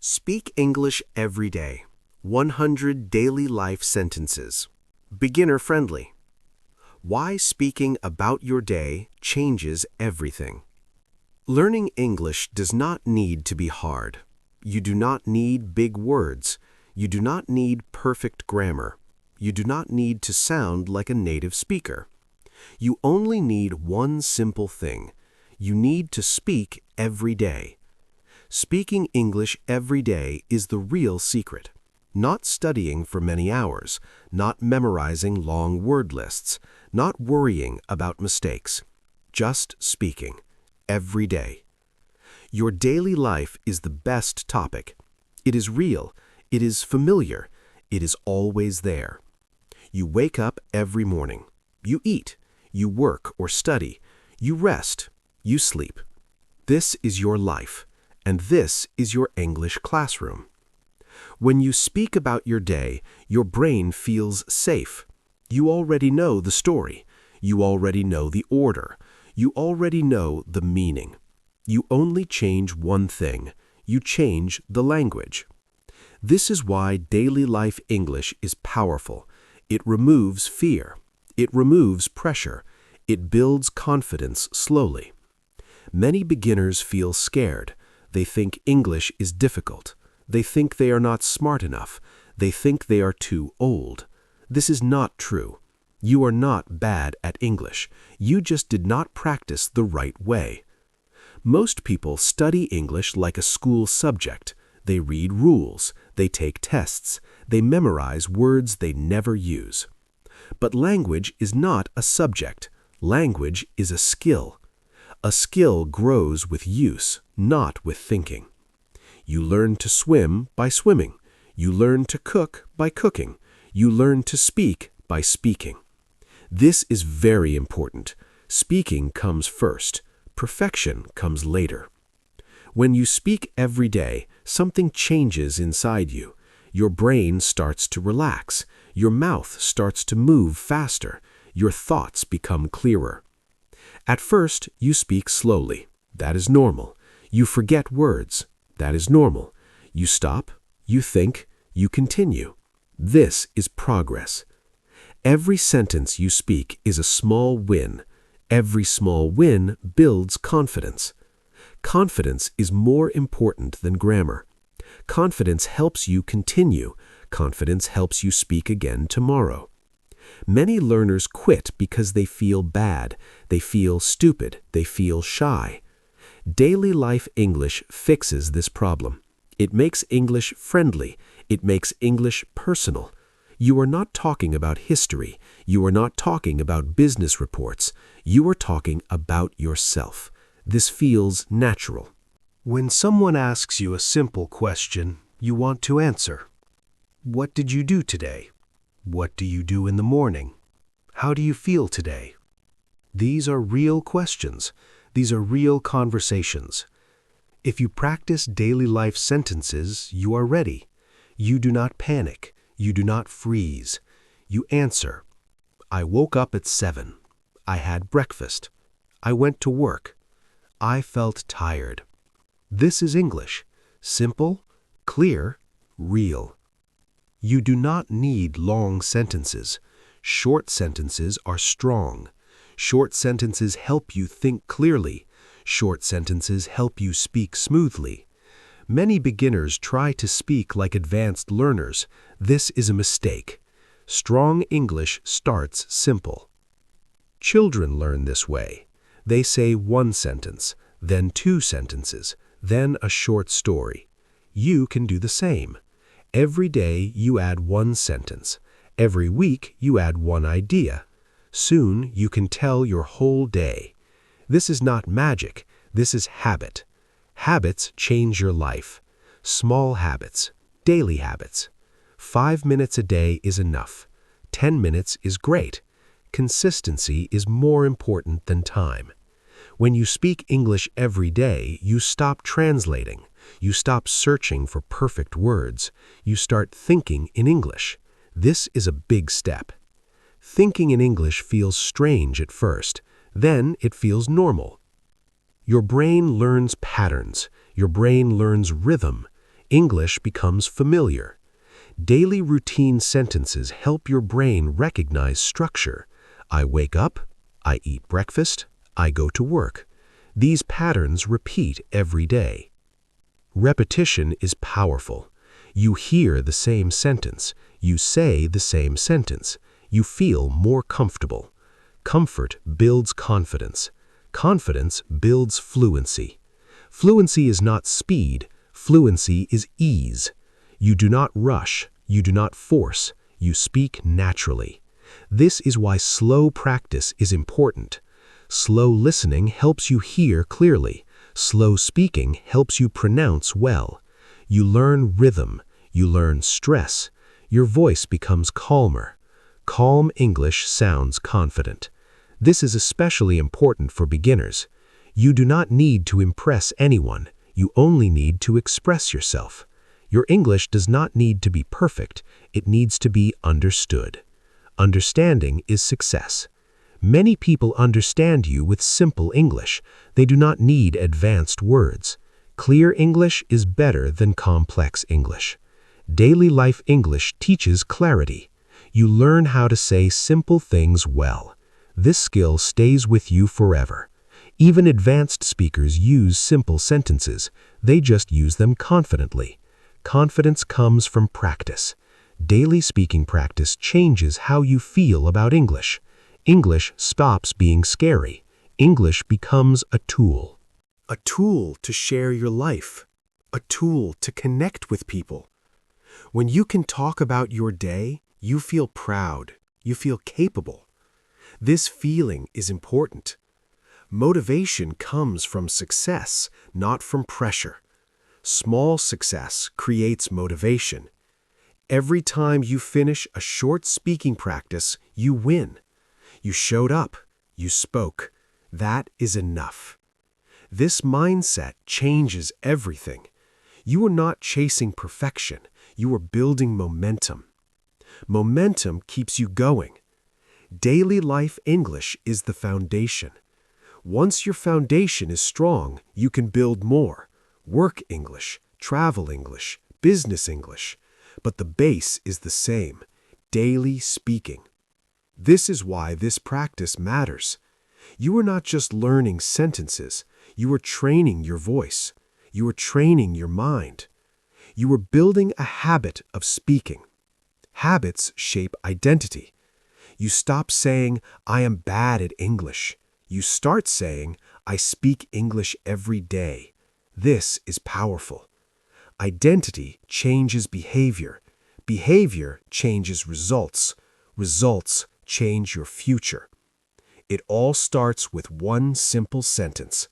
Speak English every day. 100 daily life sentences. Beginner friendly. Why speaking about your day changes everything. Learning English does not need to be hard. You do not need big words. You do not need perfect grammar. You do not need to sound like a native speaker. You only need one simple thing. You need to speak every day. Speaking English every day is the real secret. Not studying for many hours, not memorizing long word lists, not worrying about mistakes. Just speaking every day. Your daily life is the best topic. It is real. It is familiar. It is always there. You wake up every morning. You eat. You work or study. You rest. You sleep. This is your life, and this is your English classroom. When you speak about your day, your brain feels safe. You already know the story. You already know the order. You already know the meaning. You only change one thing. You change the language. This is why daily life English is powerful. It removes fear. It removes pressure. It builds confidence slowly. Many beginners feel scared. They think English is difficult. They think they are not smart enough. They think they are too old. This is not true. You are not bad at English. You just did not practice the right way. Most people study English like a school subject. They read rules. They take tests. They memorize words they never use. But language is not a subject. Language is a skill. A skill grows with use, not with thinking. You learn to swim by swimming. You learn to cook by cooking. You learn to speak by speaking. This is very important. Speaking comes first. Perfection comes later. When you speak every day, something changes inside you. Your brain starts to relax. Your mouth starts to move faster. Your thoughts become clearer. At first, you speak slowly. That is normal. You forget words. That is normal. You stop, you think, you continue. This is progress. Every sentence you speak is a small win. Every small win builds confidence. Confidence is more important than grammar. Confidence helps you continue. Confidence helps you speak again tomorrow. Many learners quit because they feel bad, they feel stupid, they feel shy. Daily life English fixes this problem. It makes English friendly. It makes English personal. You are not talking about history. You are not talking about business reports. You are talking about yourself. This feels natural. When someone asks you a simple question, you want to answer. What did you do today? What do you do in the morning? How do you feel today? These are real questions. These are real conversations. If you practice daily life sentences, you are ready. You do not panic. You do not freeze. You answer. I woke up at 7. I had breakfast. I went to work. I felt tired. This is English. Simple, clear, real. You do not need long sentences. Short sentences are strong. Short sentences help you think clearly. Short sentences help you speak smoothly. Many beginners try to speak like advanced learners. This is a mistake. Strong English starts simple. Children learn this way. They say one sentence, then two sentences, then a short story. You can do the same. Every day you add one sentence. Every week you add one idea. Soon you can tell your whole day. This is not magic. This is habit. Habits change your life. Small habits, daily habits. 5 minutes a day is enough. 10 minutes is great. Consistency is more important than time. When you speak English every day, you stop translating. You stop searching for perfect words. You start thinking in English. This is a big step. Thinking in English feels strange at first. Then it feels normal. Your brain learns patterns. Your brain learns rhythm. English becomes familiar. Daily routine sentences help your brain recognize structure. I wake up, I eat breakfast, I go to work. These patterns repeat every day. Repetition is powerful. You hear the same sentence. You say the same sentence. You feel more comfortable. Comfort builds confidence. Confidence builds fluency. Fluency is not speed. Fluency is ease. You do not rush. You do not force. You speak naturally. This is why slow practice is important. Slow listening helps you hear clearly. Slow speaking helps you pronounce well. You learn rhythm. You learn stress. Your voice becomes calmer. Calm English sounds confident. This is especially important for beginners. You do not need to impress anyone. You only need to express yourself. Your English does not need to be perfect. It needs to be understood. Understanding is success. Many people understand you with simple English. They do not need advanced words. Clear English is better than complex English. Daily life English teaches clarity. You learn how to say simple things well. This skill stays with you forever. Even advanced speakers use simple sentences. They just use them confidently. Confidence comes from practice. Daily speaking practice changes how you feel about English. English stops being scary. English becomes a tool. A tool to share your life. A tool to connect with people. When you can talk about your day, you feel proud. You feel capable. This feeling is important. Motivation comes from success, not from pressure. Small success creates motivation. Every time you finish a short speaking practice, you win. You showed up. You spoke. That is enough. This mindset changes everything. You are not chasing perfection. You are building momentum. Momentum keeps you going. Daily life English is the foundation. Once your foundation is strong, you can build more. Work English, travel English, business English. But the base is the same, daily speaking. This is why this practice matters. You are not just learning sentences. You are training your voice. You are training your mind. You are building a habit of speaking. Habits shape identity. You stop saying, I am bad at English. You start saying, I speak English every day. This is powerful. Identity changes behavior. Behavior changes results. Results change your future. It all starts with one simple sentence.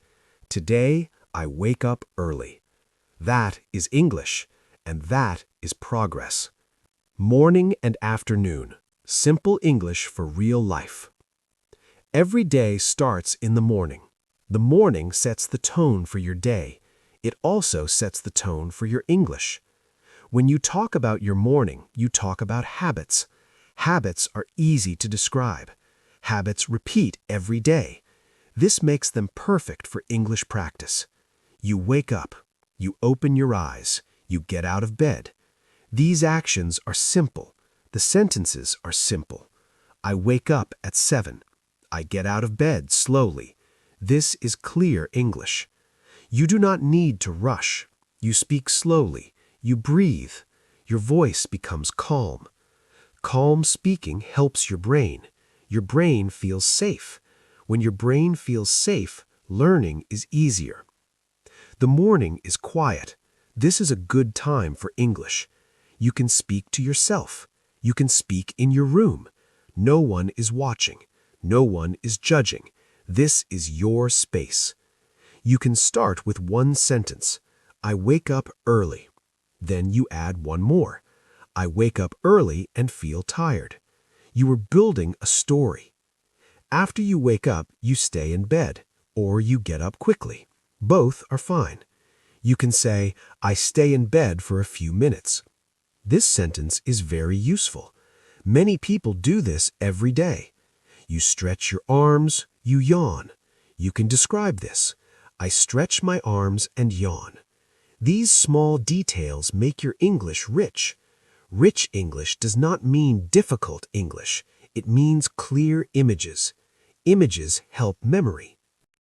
Today, I wake up early. That is English, and that is progress. Morning and afternoon. Simple English for real life. Every day starts in the morning. The morning sets the tone for your day. It also sets the tone for your English. When you talk about your morning, you talk about habits. Habits are easy to describe. Habits repeat every day. This makes them perfect for English practice. You wake up. You open your eyes. You get out of bed. These actions are simple. The sentences are simple. I wake up at 7. I get out of bed slowly. This is clear English. You do not need to rush. You speak slowly. You breathe. Your voice becomes calm. Calm speaking helps your brain. Your brain feels safe. When your brain feels safe, learning is easier. The morning is quiet. This is a good time for English. You can speak to yourself. You can speak in your room. No one is watching. No one is judging. This is your space. You can start with one sentence. I wake up early. Then you add one more. I wake up early and feel tired. You are building a story. After you wake up, you stay in bed, or you get up quickly. Both are fine. You can say, I stay in bed for a few minutes. This sentence is very useful. Many people do this every day. You stretch your arms, you yawn. You can describe this. I stretch my arms and yawn. These small details make your English rich. Rich English does not mean difficult English. It means clear images. Images help memory.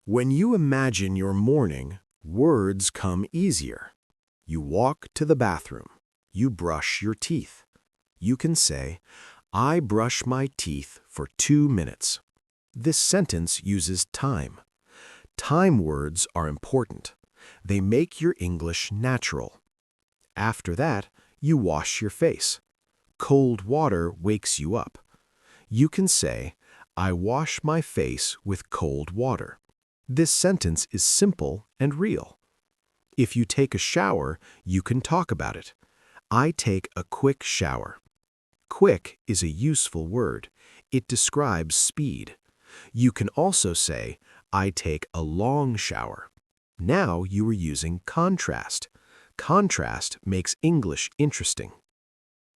When you imagine your morning, words come easier. You walk to the bathroom. You brush your teeth. You can say, I brush my teeth for 2 minutes. This sentence uses time. Time words are important. They make your English natural. After that, you wash your face. Cold water wakes you up. You can say, I wash my face with cold water. This sentence is simple and real. If you take a shower, you can talk about it. I take a quick shower. Quick is a useful word. It describes speed. You can also say, I take a long shower. Now you are using contrast. Contrast makes English interesting.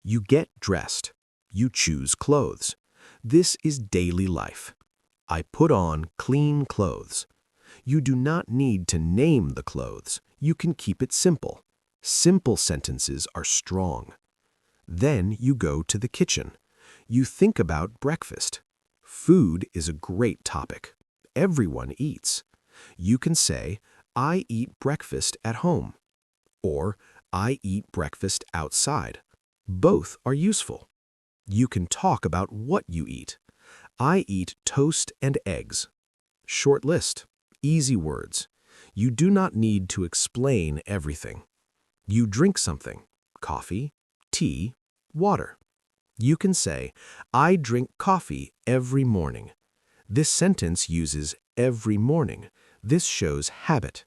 You get dressed. You choose clothes. This is daily life. I put on clean clothes. You do not need to name the clothes. You can keep it simple. Simple sentences are strong. Then you go to the kitchen. You think about breakfast. Food is a great topic. Everyone eats. You can say, I eat breakfast at home. Or, I eat breakfast outside. Both are useful. You can talk about what you eat. I eat toast and eggs. Short list. Easy words. You do not need to explain everything. You drink something. Coffee, tea, water. You can say, I drink coffee every morning. This sentence uses every morning. This shows habit.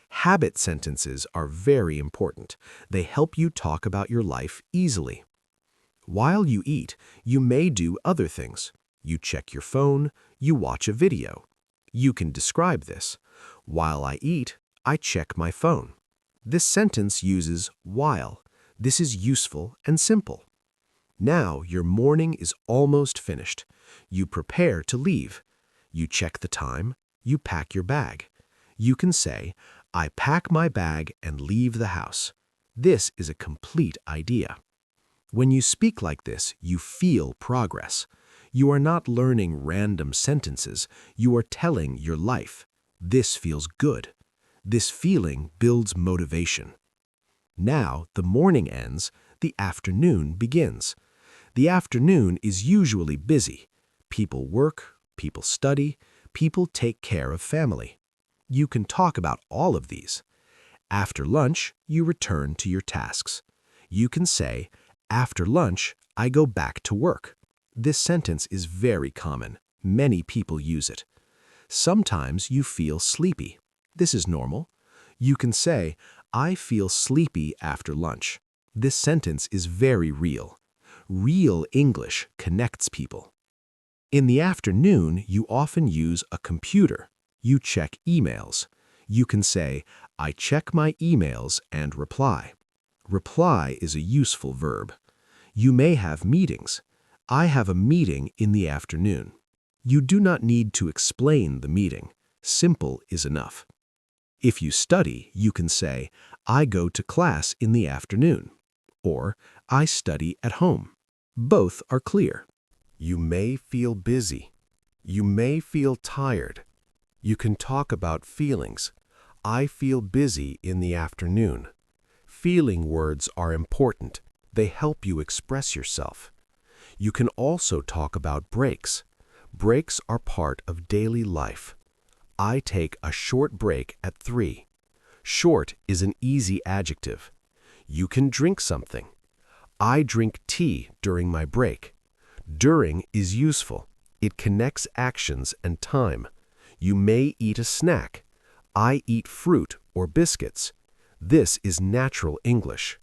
Habit sentences are very important. They help you talk about your life easily. While you eat, you may do other things. You check your phone, you watch a video. You can describe this. While I eat, I check my phone. This sentence uses while. This is useful and simple. Now your morning is almost finished. You prepare to leave. You check the time. You pack your bag. You can say, I pack my bag and leave the house. This is a complete idea. When you speak like this, you feel progress. You are not learning random sentences. You are telling your life. This feels good. This feeling builds motivation. Now the morning ends, the afternoon begins. The afternoon is usually busy. People work, people study, people take care of family. You can talk about all of these. After lunch, you return to your tasks. You can say, after lunch, I go back to work. This sentence is very common. Many people use it. Sometimes you feel sleepy. This is normal. You can say, I feel sleepy after lunch. This sentence is very real. Real English connects people. In the afternoon, you often use a computer. You check emails. You can say, I check my emails and reply. Reply is a useful verb. You may have meetings. I have a meeting in the afternoon. You do not need to explain the meeting. Simple is enough. If you study, you can say, I go to class in the afternoon. Or, I study at home. Both are clear. You may feel busy. You may feel tired. You can talk about feelings. I feel busy in the afternoon. Feeling words are important. They help you express yourself. You can also talk about breaks. Breaks are part of daily life. I take a short break at 3. Short is an easy adjective. You can drink something. I drink tea during my break. During is useful. It connects actions and time. You may eat a snack. I eat fruit or biscuits. This is natural English.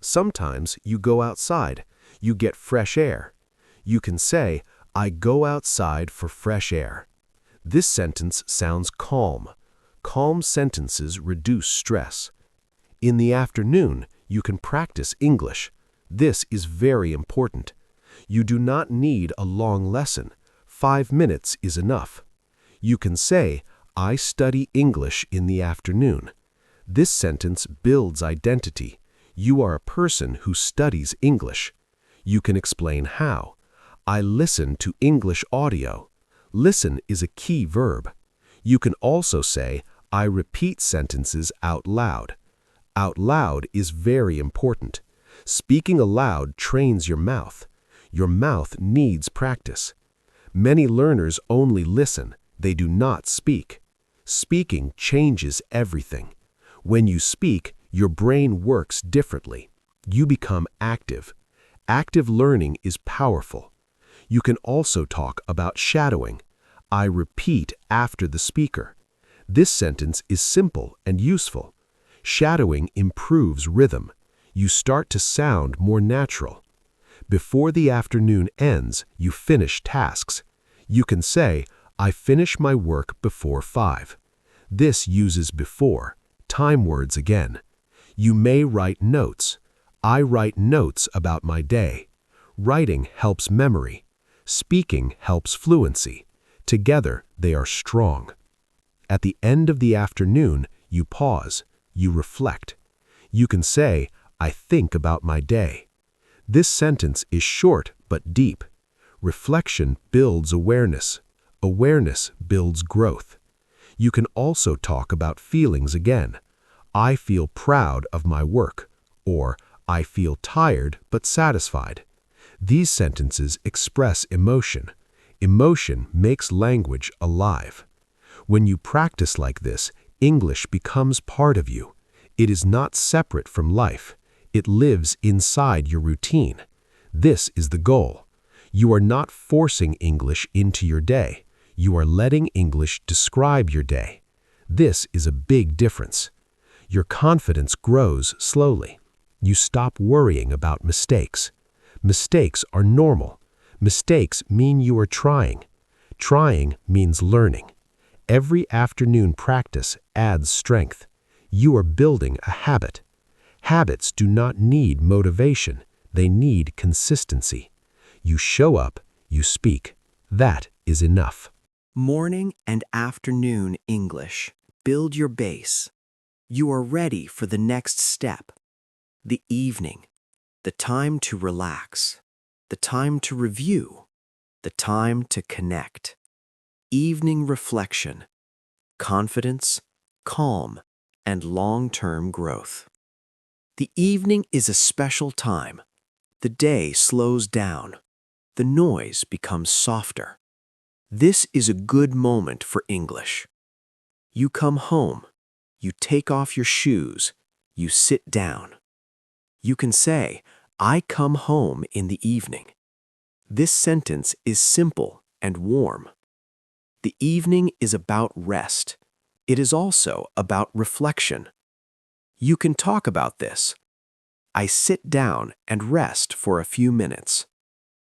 Sometimes you go outside. You get fresh air. You can say, I go outside for fresh air. This sentence sounds calm. Calm sentences reduce stress. In the afternoon, you can practice English. This is very important. You do not need a long lesson. 5 minutes is enough. You can say, I study English in the afternoon. This sentence builds identity. You are a person who studies English. You can explain how. I listen to English audio. Listen is a key verb. You can also say, I repeat sentences out loud. Out loud is very important. Speaking aloud trains your mouth. Your mouth needs practice. Many learners only listen. They do not speak. Speaking changes everything. When you speak, your brain works differently. You become active. Active learning is powerful. You can also talk about shadowing. I repeat after the speaker. This sentence is simple and useful. Shadowing improves rhythm. You start to sound more natural. Before the afternoon ends, you finish tasks. You can say, I finish my work before 5. This uses before, time words again. You may write notes. I write notes about my day. Writing helps memory. Speaking helps fluency. Together, they are strong. At the end of the afternoon, you pause. You reflect. You can say, I think about my day. This sentence is short but deep. Reflection builds awareness. Awareness builds growth. You can also talk about feelings again. I feel proud of my work, or I feel tired but satisfied. These sentences express emotion. Emotion makes language alive. When you practice like this, English becomes part of you. It is not separate from life. It lives inside your routine. This is the goal. You are not forcing English into your day. You are letting English describe your day. This is a big difference. Your confidence grows slowly. You stop worrying about mistakes. Mistakes are normal. Mistakes mean you are trying. Trying means learning. Every afternoon practice adds strength. You are building a habit. Habits do not need motivation. They need consistency. You show up, you speak. That is enough. Morning and afternoon English. Build your base. You are ready for the next step. The evening. The time to relax. The time to review. The time to connect. Evening reflection. Confidence, calm, and long-term growth. The evening is a special time. The day slows down. The noise becomes softer. This is a good moment for English. You come home. You take off your shoes. You sit down. You can say, I come home in the evening. This sentence is simple and warm. The evening is about rest. It is also about reflection. You can talk about this. I sit down and rest for a few minutes.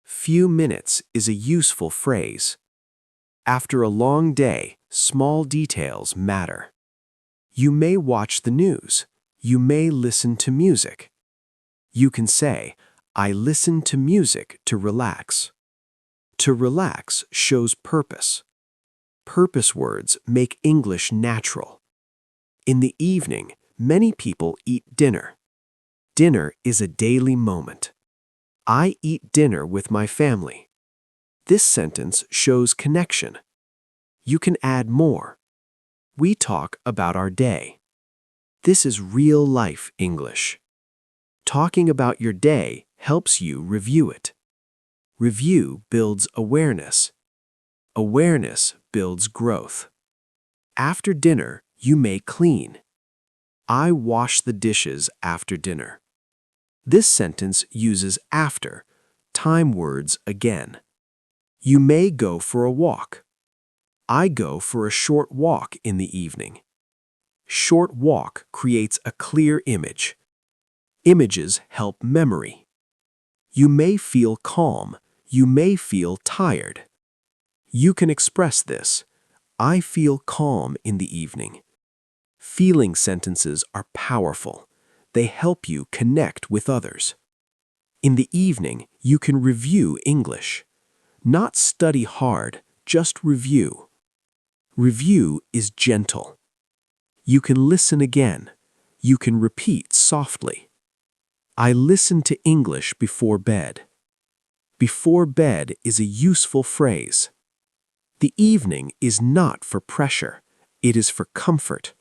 Few minutes is a useful phrase. After a long day, small details matter. You may watch the news. You may listen to music. You can say, I listen to music to relax. To relax shows purpose. Purpose words make English natural. In the evening, many people eat dinner. Dinner is a daily moment. I eat dinner with my family. This sentence shows connection. You can add more. We talk about our day. This is real-life English. Talking about your day helps you review it. Review builds awareness. Awareness builds growth. After dinner, you may clean. I wash the dishes after dinner. This sentence uses after, time words again. You may go for a walk. I go for a short walk in the evening. Short walk creates a clear image. Images help memory. You may feel calm. You may feel tired. You can express this. I feel calm in the evening. Feeling sentences are powerful. They help you connect with others. In the evening, you can review English. Not study hard, just review. Review is gentle. You can listen again. You can repeat softly. I listen to English before bed. Before bed is a useful phrase. The evening is not for pressure. It is for comfort.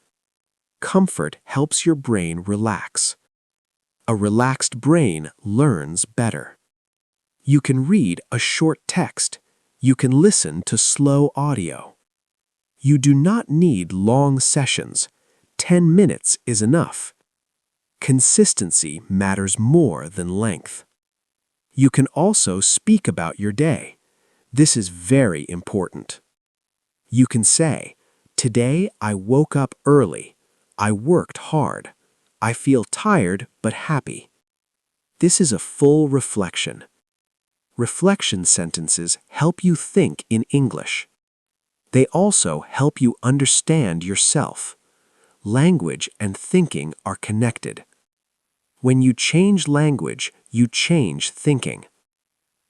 Comfort helps your brain relax. A relaxed brain learns better. You can read a short text. You can listen to slow audio. You do not need long sessions. 10 minutes is enough. Consistency matters more than length. You can also speak about your day. This is very important. You can say, "Today I woke up early. I worked hard. I feel tired but happy." This is a full reflection. Reflection sentences help you think in English. They also help you understand yourself. Language and thinking are connected. When you change language, you change thinking.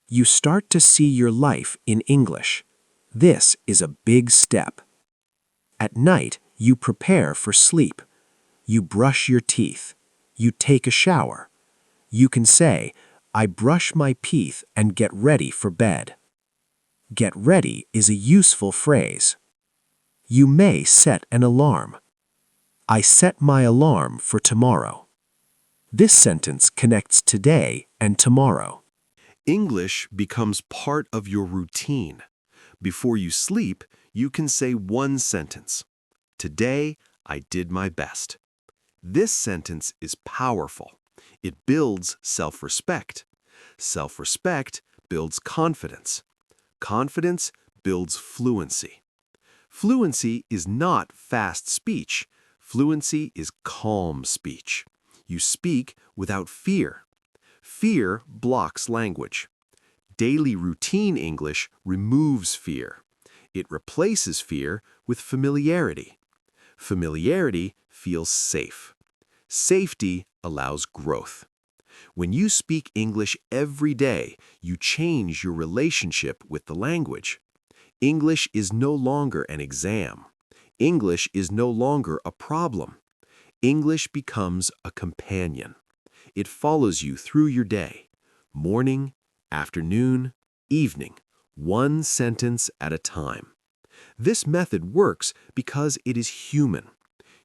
You start to see your life in English. This is a big step. At night, you prepare for sleep. You brush your teeth. You take a shower. You can say, "I brush my teeth and get ready for bed." Get ready is a useful phrase. You may set an alarm. I set my alarm for tomorrow. This sentence connects today and tomorrow. English becomes part of your routine. Before you sleep, you can say one sentence. Today, I did my best. This sentence is powerful. It builds self-respect. Self-respect builds confidence. Confidence builds fluency. Fluency is not fast speech. Fluency is calm speech. You speak without fear. Fear blocks language. Daily routine English removes fear. It replaces fear with familiarity. Familiarity feels safe. Safety allows growth. When you speak English every day, you change your relationship with the language. English is no longer an exam. English is no longer a problem. English becomes a companion. It follows you through your day, morning, afternoon, evening, one sentence at a time. This method works because it is human.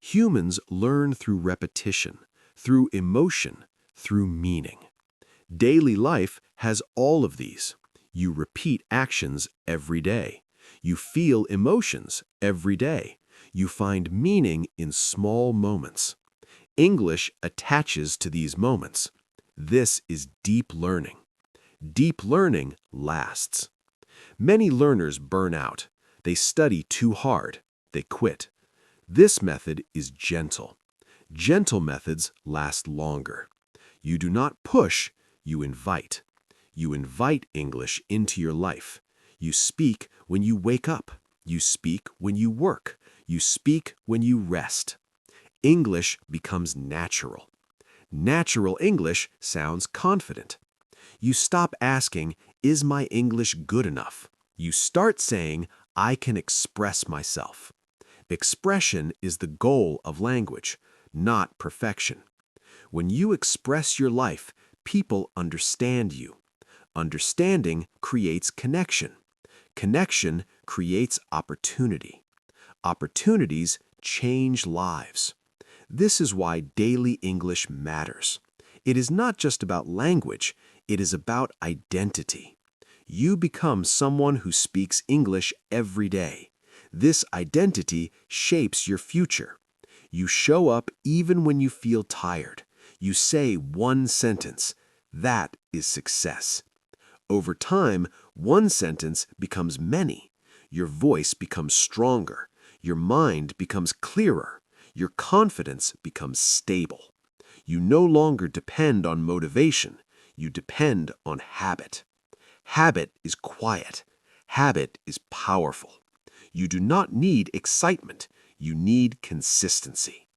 Humans learn through repetition, through emotion, through meaning. Daily life has all of these. You repeat actions every day. You feel emotions every day. You find meaning in small moments. English attaches to these moments. This is deep learning. Deep learning lasts. Many learners burn out. They study too hard. They quit. This method is gentle. Gentle methods last longer. You do not push, you invite. You invite English into your life. You speak when you wake up. You speak when you work. You speak when you rest. English becomes natural. Natural English sounds confident. You stop asking, "Is my English good enough?" You start saying, "I can express myself." Expression is the goal of language, not perfection. When you express your life, people understand you. Understanding creates connection. Connection creates opportunity. Opportunities change lives. This is why daily English matters. It is not just about language, it is about identity. You become someone who speaks English every day. This identity shapes your future. You show up even when you feel tired. You say one sentence. That is success. Over time, one sentence becomes many. Your voice becomes stronger. Your mind becomes clearer. Your confidence becomes stable. You no longer depend on motivation. You depend on habit. Habit is quiet. Habit is powerful. You do not need excitement. You need consistency.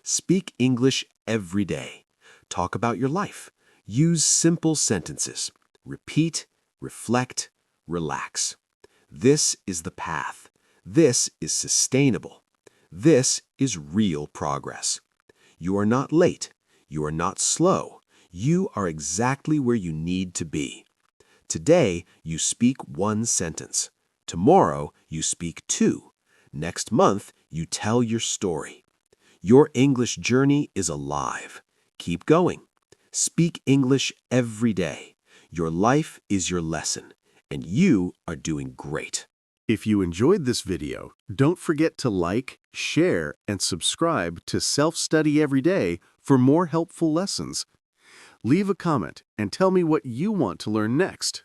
Speak English every day. Talk about your life. Use simple sentences. Repeat, reflect, relax. This is the path. This is sustainable. This is real progress. You are not late. You are not slow. You are exactly where you need to be. Today, you speak one sentence. Tomorrow, you speak two. Next month, you tell your story. Your English journey is alive. Keep going. Speak English every day. Your life is your lesson, and you are doing great. If you enjoyed this video, don't forget to like, share, and subscribe to Self-Study Every Day for more helpful lessons. Leave a comment and tell me what you want to learn next.